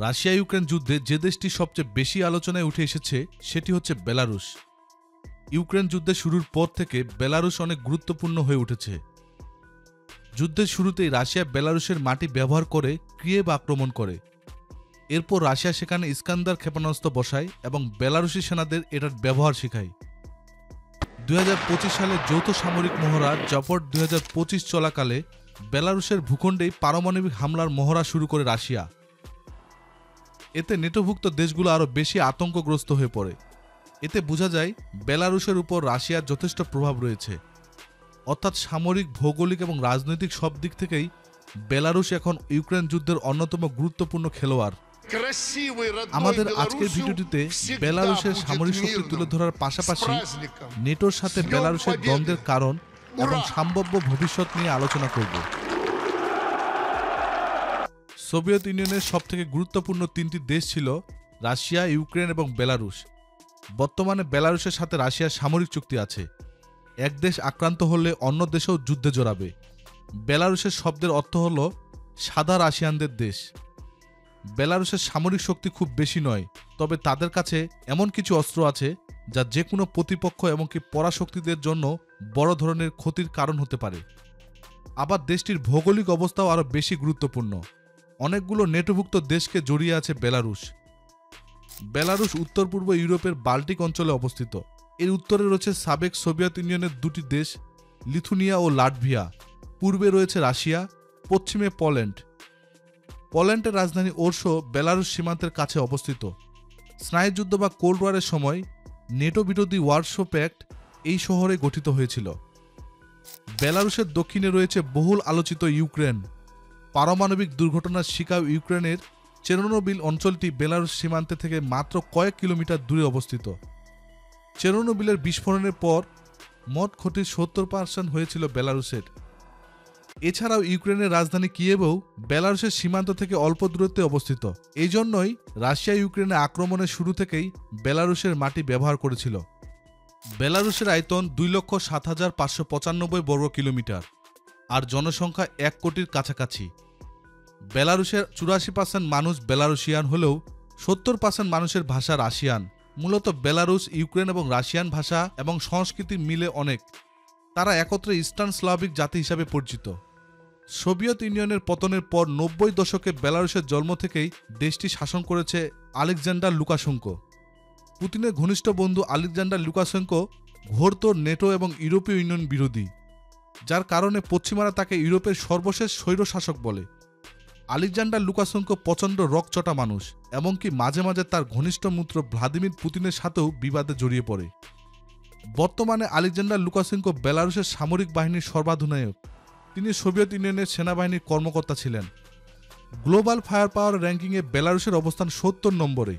Russia Ukraine যুদ্ধে যে দেশটি সবচেয়ে বেশি আলোচনায় উঠে এসেছে সেটি হচ্ছে বেলারুশ। ইউক্রেন যুদ্ধের শুরুর পর থেকে বেলারুশ অনেক গুরুত্বপূর্ণ হয়ে উঠেছে। যুদ্ধের শুরুতেই রাশিয়া বেলারুশের মাটি ব্যবহার করে কিয়েভ আক্রমণ করে। এরপর রাশিয়া সেখানে ইস্কান্দার ক্ষেপণাস্ত্র বসায় এবং বেলারুশি সেনাদের এটার ব্যবহার শেখায়। 2025 সালে যৌথ সামরিক মহড়া জাপট 2025 চলাকালে বেলারুশের ভূখণ্ডেই পারমাণবিক হামলার মহড়া শুরু করে রাশিয়া। এতে নেটোভুক্ত দেশগুলো আরও বেশি আতঙ্কগ্রস্ত হয়ে পড়ে। এতে বোঝা যায় বেলারুশের উপর রাশিয়ার যথেষ্ট প্রভাব রয়েছে, অর্থাৎ সামরিক, ভৌগোলিক এবং রাজনৈতিক সব দিক থেকেই বেলারুশ এখন ইউক্রেন যুদ্ধের অন্যতম গুরুত্বপূর্ণ খেলোয়াড়। আমাদের আজকের ভিডিওটিতে বেলারুশের সামরিক শক্তি তুলে ধরার পাশাপাশি নেটোর সাথে বেলারুশের দ্বন্দ্বের কারণ এবং সম্ভাব্য ভবিষ্যৎ নিয়ে আলোচনা করব। সোভিয়েত ইউনিয়নের সবথেকে গুরুত্বপূর্ণ তিনটি দেশ ছিল রাশিয়া, ইউক্রেন এবং বেলারুশ। বর্তমানে বেলারুশের সাথে রাশিয়ার সামরিক চুক্তি আছে। এক দেশ আক্রান্ত হলে অন্য দেশেও যুদ্ধে জড়াবে। বেলারুশের শব্দের অর্থ হল সাদা রাশিয়ানদের দেশ। বেলারুশের সামরিক শক্তি খুব বেশি নয়, তবে তাদের কাছে এমন কিছু অস্ত্র আছে যা যে কোনো প্রতিপক্ষ এমনকি পরাশক্তিদের জন্য বড় ধরনের ক্ষতির কারণ হতে পারে। আবার দেশটির ভৌগোলিক অবস্থাও আরও বেশি গুরুত্বপূর্ণ। অনেকগুলো নেটোভুক্ত দেশকে জড়িয়ে আছে বেলারুশ। বেলারুশ উত্তর পূর্ব ইউরোপের বাল্টিক অঞ্চলে অবস্থিত। এর উত্তরে রয়েছে সাবেক সোভিয়েত ইউনিয়নের দুটি দেশ, লিথুনিয়া ও লাটভিয়া। পূর্বে রয়েছে রাশিয়া, পশ্চিমে পোল্যান্ড। পোল্যান্ডের রাজধানী ওরসো বেলারুশ সীমান্তের কাছে অবস্থিত। স্নায়ুযুদ্ধ বা কোল্ড ওয়ারের সময় নেটো বিরোধী ওয়ারশো প্যাক্ট এই শহরে গঠিত হয়েছিল। বেলারুশের দক্ষিণে রয়েছে বহুল আলোচিত ইউক্রেন। পারমাণবিক দুর্ঘটনার শিকার ইউক্রেনের চেরনোবিল অঞ্চলটি বেলারুশ সীমান্তে থেকে মাত্র কয়েক কিলোমিটার দূরে অবস্থিত। চেরনোবিলের বিস্ফোরণের পর মোট ক্ষতির 70% হয়েছিল বেলারুশের। এছাড়াও ইউক্রেনের রাজধানী কিয়েভও বেলারুশের সীমান্ত থেকে অল্প দূরত্বে অবস্থিত। এই জন্যই রাশিয়া ইউক্রেনে আক্রমণের শুরু থেকেই বেলারুশের মাটি ব্যবহার করেছিল। বেলারুশের আয়তন 2,07,595 বর্গ কিলোমিটার আর জনসংখ্যা 1 কোটির কাছাকাছি। বেলারুশের 84% মানুষ বেলারুশিয়ান হলেও 70% মানুষের ভাষা রাশিয়ান। মূলত বেলারুশ, ইউক্রেন এবং রাশিয়ান ভাষা এবং সংস্কৃতি মিলে অনেক। তারা একত্রে ইস্টার্ন স্লাভিক জাতি হিসাবে পরিচিত। সোভিয়েত ইউনিয়নের পতনের পর 90 দশকে বেলারুশের জন্ম থেকেই দেশটি শাসন করেছে আলেকজান্ডার লুকাশেঙ্কো। পুতিনের ঘনিষ্ঠ বন্ধু আলেকজান্ডার লুকাশেঙ্কো ঘোরতর নেটো এবং ইউরোপীয় ইউনিয়ন বিরোধী, যার কারণে পশ্চিমারা তাকে ইউরোপের সর্বশেষ স্বৈরশাসক বলে। আলেকজান্ডার লুকাশেঙ্কো প্রচণ্ড রকচটা মানুষ, এমনকি মাঝে মাঝে তার ঘনিষ্ঠ মিত্র ভ্লাদিমির পুতিনের সাথেও বিবাদে জড়িয়ে পড়ে। বর্তমানে আলেকজান্ডার লুকাশেঙ্কো বেলারুশের সামরিক বাহিনীর সর্বাধিনায়ক। তিনি সোভিয়েত ইউনিয়নের সেনাবাহিনীর কর্মকর্তা ছিলেন। গ্লোবাল ফায়ার পাওয়ার র্যাঙ্কিংয়ে বেলারুশের অবস্থান 70 নম্বরে।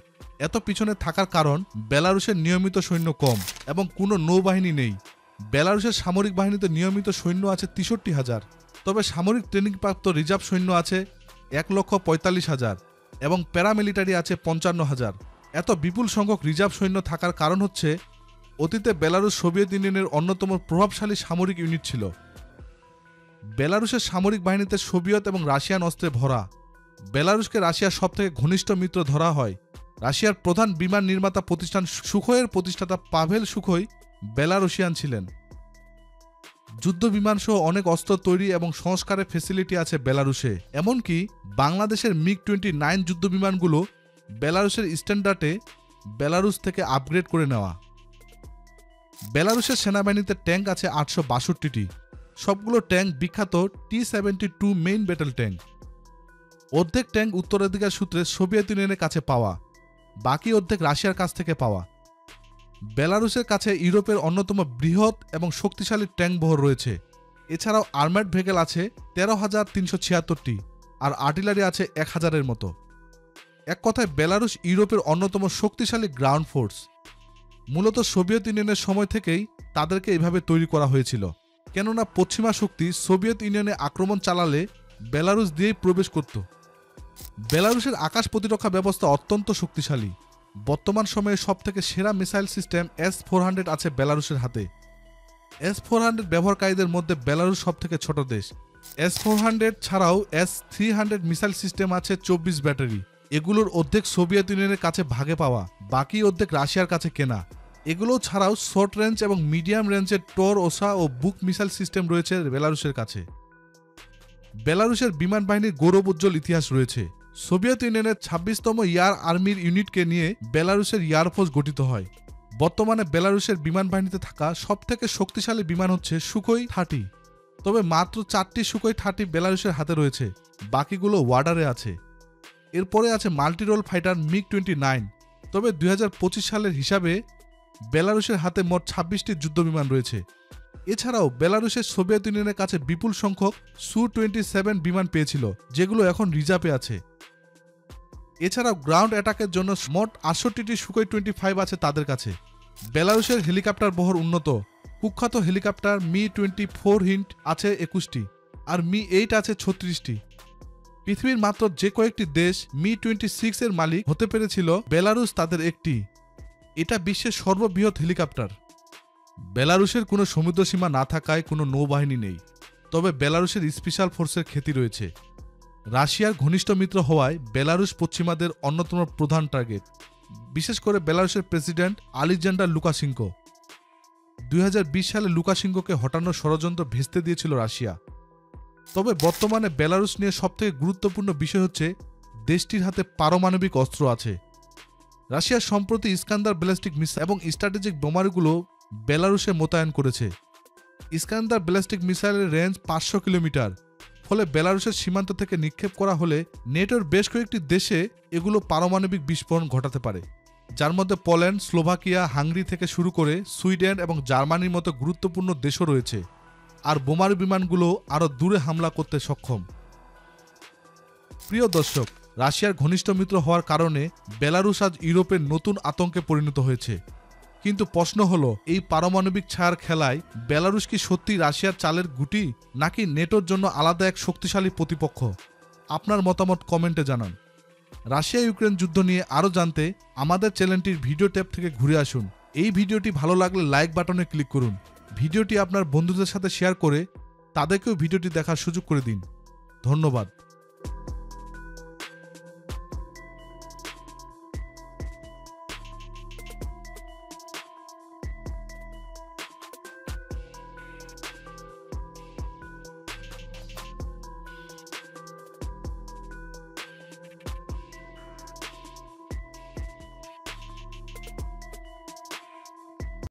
এত পিছনে থাকার কারণ বেলারুশের নিয়মিত সৈন্য কম এবং কোনো নৌবাহিনী নেই। বেলারুশের সামরিক বাহিনীতে নিয়মিত সৈন্য আছে 63,000, তবে সামরিক ট্রেনিংপ্রাপ্ত রিজার্ভ সৈন্য আছে 1,45,000 এবং প্যারামিলিটারি আছে 55,000। এত বিপুল সংখ্যক রিজার্ভ সৈন্য থাকার কারণ হচ্ছে অতীতে বেলারুশ সোভিয়েত ইউনিয়নের অন্যতম প্রভাবশালী সামরিক ইউনিট ছিল। বেলারুশের সামরিক বাহিনীতে সোভিয়েত এবং রাশিয়ান অস্ত্রে ভরা। বেলারুশকে রাশিয়ার সবথেকে ঘনিষ্ঠ মিত্র ধরা হয়। রাশিয়ার প্রধান বিমান নির্মাতা প্রতিষ্ঠান সুখোয়ের প্রতিষ্ঠাতা পাভেল সুখোই বেলারুশিয়ান ছিলেন। যুদ্ধ বিমান সহ অনেক অস্ত্র তৈরি এবং সংস্কারের ফেসিলিটি আছে বেলারুশে। এমনকি বাংলাদেশের MiG-29 যুদ্ধ বিমানগুলো বেলারুশের স্ট্যান্ডার্ডে বেলারুশ থেকে আপগ্রেড করে নেওয়া। বেলারুশের সেনাবাহিনীতে ট্যাঙ্ক আছে 862টি। সবগুলো ট্যাঙ্ক বিখ্যাত T-72 মেইন ব্যাটেল ট্যাঙ্ক। অর্ধেক ট্যাঙ্ক উত্তরাধিকার সূত্রে সোভিয়েত ইউনিয়নের কাছে পাওয়া, বাকি অর্ধেক রাশিয়ার কাছ থেকে পাওয়া। বেলারুশের কাছে ইউরোপের অন্যতম বৃহৎ এবং শক্তিশালী ট্যাঙ্ক বহর রয়েছে। এছাড়াও আর্মার্ড ভেহিকল আছে 13,376টি আর আর্টিলারি আছে 1,000-এর মতো। এক কথায় বেলারুশ ইউরোপের অন্যতম শক্তিশালী গ্রাউন্ড ফোর্স। মূলত সোভিয়েত ইউনিয়নের সময় থেকেই তাদেরকে এভাবে তৈরি করা হয়েছিল, কেননা পশ্চিমা শক্তি সোভিয়েত ইউনিয়নে আক্রমণ চালালে বেলারুশ দিয়েই প্রবেশ করত। বেলারুশের আকাশ প্রতিরক্ষা ব্যবস্থা অত্যন্ত শক্তিশালী। বর্তমান সময়ে সবথেকে সেরা মিসাইল সিস্টেম S-400 আছে বেলারুশের হাতে। S-400 ব্যবহারকারীদের মধ্যে বেলারুশ সবথেকে ছোট দেশ। S-400 ছাড়াও S-300 মিসাইল সিস্টেম আছে 24 ব্যাটারি। এগুলোর অর্ধেক সোভিয়েত ইউনিয়নের কাছে ভাগে পাওয়া, বাকি অর্ধেক রাশিয়ার কাছে কেনা। এগুলো ছাড়াও শর্ট রেঞ্জ এবং মিডিয়াম রেঞ্জের টোর, ওসা ও বুক মিসাইল সিস্টেম রয়েছে বেলারুশের কাছে। বেলারুশের বিমান বাহিনীর গৌরব উজ্জ্বল ইতিহাস রয়েছে। সোভিয়েত ইউনিয়নের 26তম এয়ার আর্মির ইউনিটকে নিয়ে বেলারুশের এয়ারফোর্স গঠিত হয়। বর্তমানে বেলারুশের বিমান বাহিনীতে থাকা সবথেকে শক্তিশালী বিমান হচ্ছে সুখোই 30। তবে মাত্র 4টি সুখোই 30 বেলারুশের হাতে রয়েছে, বাকিগুলো ওয়ার্ডারে আছে। এরপরে আছে মাল্টিরোল ফাইটার MiG-29। তবে 2025 সালের হিসাবে বেলারুশের হাতে মোট 26টি যুদ্ধবিমান রয়েছে। এছাড়াও বেলারুশের সোভিয়েত ইউনিয়নের কাছে বিপুল সংখ্যক Su-27 বিমান পেয়েছিল, যেগুলো এখন রিজার্ভে আছে। এছাড়াও গ্রাউন্ড অ্যাটাকের জন্য মোট 68টি সুখোই 25 আছে তাদের কাছে। বেলারুশের হেলিকপ্টার বহর উন্নত। কুখ্যাত হেলিকপ্টার Mi-24 হিন্ট আছে 21টি, আর Mi-8 আছে 36টি। পৃথিবীর মাত্র যে কয়েকটি দেশ Mi-26 এর মালিক হতে পেরেছিল, বেলারুশ তাদের একটি। এটা বিশ্বের সর্ববৃহৎ হেলিকপ্টার। বেলারুশের কোনো সমুদ্রসীমা না থাকায় কোনো নৌবাহিনী নেই, তবে বেলারুশের স্পেশাল ফোর্সের খ্যাতি রয়েছে। রাশিয়ার ঘনিষ্ঠ মিত্র হওয়ায় বেলারুশ পশ্চিমাদের অন্যতম প্রধান টার্গেট, বিশেষ করে বেলারুশের প্রেসিডেন্ট আলেকজান্ডার লুকাশেঙ্কো। 2020 সালে লুকাশেঙ্কোকে হটানোর ষড়যন্ত্র ভেস্তে দিয়েছিল রাশিয়া। তবে বর্তমানে বেলারুশ নিয়ে সবথেকে গুরুত্বপূর্ণ বিষয় হচ্ছে দেশটির হাতে পারমাণবিক অস্ত্র আছে। রাশিয়া সম্প্রতি ইস্কান্দার ব্যালিস্টিক মিসাইল এবং স্ট্র্যাটেজিক বোমারুগুলো বেলারুশে মোতায়েন করেছে। ইস্কান্দার ব্যালিস্টিক মিসাইলের রেঞ্জ 500 কিলোমিটার, ফলে বেলারুশের সীমান্ত থেকে নিক্ষেপ করা হলে নেটোর বেশ কয়েকটি দেশে এগুলো পারমাণবিক বিস্ফোরণ ঘটাতে পারে, যার মধ্যে পোল্যান্ড, স্লোভাকিয়া, হাঙ্গেরি থেকে শুরু করে সুইডেন এবং জার্মানির মতো গুরুত্বপূর্ণ দেশও রয়েছে। আর বোমারু বিমানগুলো আরও দূরে হামলা করতে সক্ষম। প্রিয় দর্শক, রাশিয়ার ঘনিষ্ঠ মিত্র হওয়ার কারণে বেলারুশ আজ ইউরোপের নতুন আতঙ্কে পরিণত হয়েছে। কিন্তু প্রশ্ন হলো, এই পারমাণবিক ছায়ার খেলায় বেলারুশ কি সত্যি রাশিয়ার চালের গুটি, নাকি নেটোর জন্য আলাদা এক শক্তিশালী প্রতিপক্ষ? আপনার মতামত কমেন্টে জানান। রাশিয়া ইউক্রেন যুদ্ধ নিয়ে আরও জানতে আমাদের চ্যানেলটির ভিডিও ট্যাব থেকে ঘুরে আসুন। এই ভিডিওটি ভালো লাগলে লাইক বাটনে ক্লিক করুন। ভিডিওটি আপনার বন্ধুদের সাথে শেয়ার করে তাদেরকেও ভিডিওটি দেখার সুযোগ করে দিন। ধন্যবাদ।